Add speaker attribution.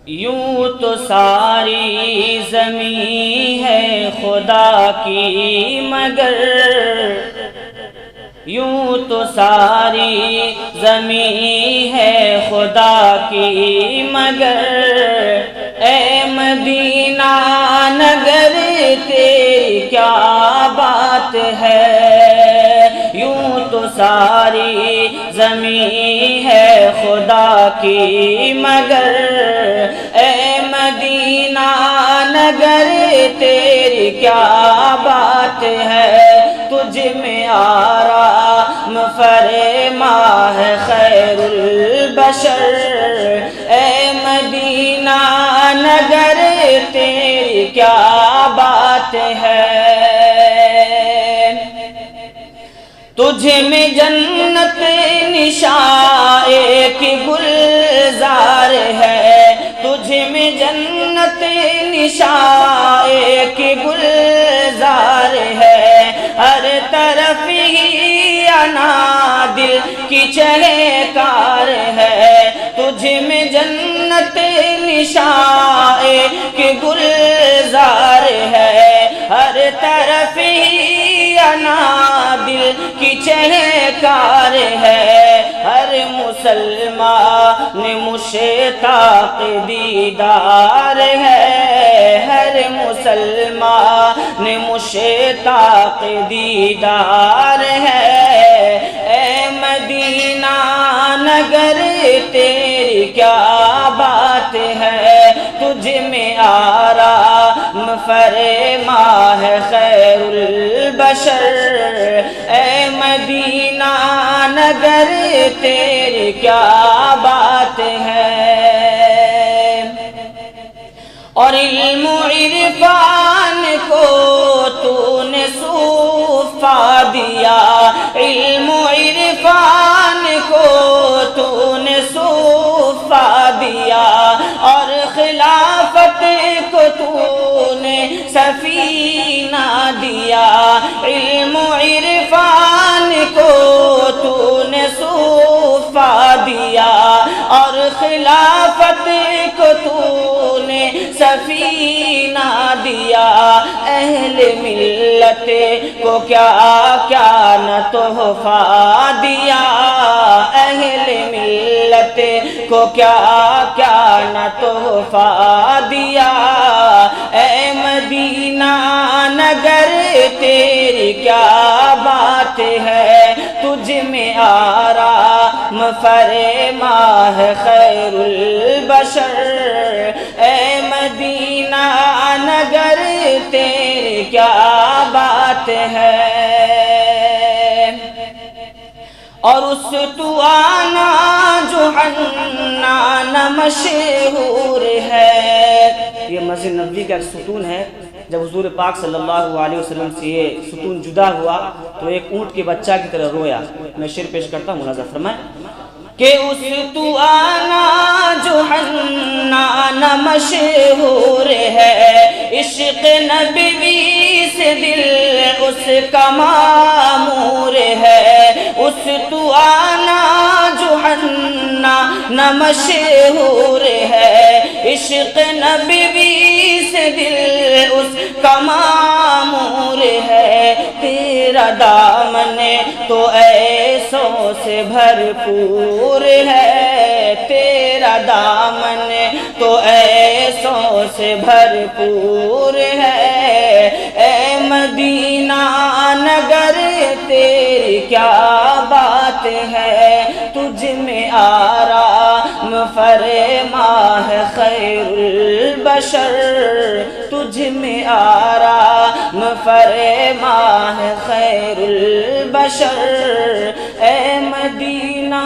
Speaker 1: یوں تو ساری زمین ہے خدا کی مگر، یوں تو ساری زمین ہے خدا کی مگر، اے مدینہ نگر تیری کیا بات ہے۔ یوں تو ساری زمین ہے خدا کی مگر، اے مدینہ نگر تیری کیا بات ہے۔ تجھ میں آرام فرما ہے خیر البشر، اے مدینہ نگر تیری کیا بات ہے۔ تجھ میں جنت نشاں ایک گلزار ہے، تجھ میں جنت نشاں ایک گلزار ہے، ہر طرف ہی انا دل کی چہکار ہے۔ تجھ میں جنت نشاں ایک گلزار ہے، ہر طرف ہی انا دل کی چہکار ہے۔ ہر مسلمان مشتاق دیدار ہے، ہر مسلمان مشتاق دیدار ہے۔ اے مدینہ نگر تیری کیا بات ہے، تجھ میں آرام فرما ہے خیر البشر، اے مدینہ نگر تیری کیا بات ہے۔ اور علم و عرفان کو تو نے صوفا دیا، علم و عرفان کو تو نے صوفا دیا، اور خلافت کو تو نے سفینہ دیا۔ علم و عرفان کو تو نے صوفا دیا، اور خلافت کو تو نے سفینہ دیا۔ اہل ملت کو کیا کیا نہ تحفہ دیا، اہل ملت کو کیا کیا نہ تحفہ دیا۔ اے مدینہ نگر تیری کیا بات ہے، تجھ میں آرام فرما ہے خیر البشر، اے مدینہ نگر تیری کیا بات ہے۔ اور اس تو آنا جو حنان مشہور ہے، یہ مسجد نبوی کا ایک ستون ہے۔ جب حضور پاک صلی اللہ علیہ وسلم سے یہ ستون جدا ہوا تو ایک اونٹ کے بچہ کی طرح رویا۔ میں شعر پیش کرتا ہوں، ملاحظہ فرمائیں کہ اس تو آنا جو حنان مشہور ہے، عشق نبوی سے دل اس کا معمور ہے۔ اس تو آنا جو حنان مشہور ہے، عشق نبوی سے دل اس کا معمور ہے۔ تیرا دامن تو ایسوں سے بھرپور ہے، تیرا دامن تو ایسوں سے بھرپور ہے۔ اے مدینہ نگر تیری کیا بات ہے، تجھ میں آرام فرما ہے خیر البشر، تجھ میں آرام فرما ہے خیر البشر، اے مدینہ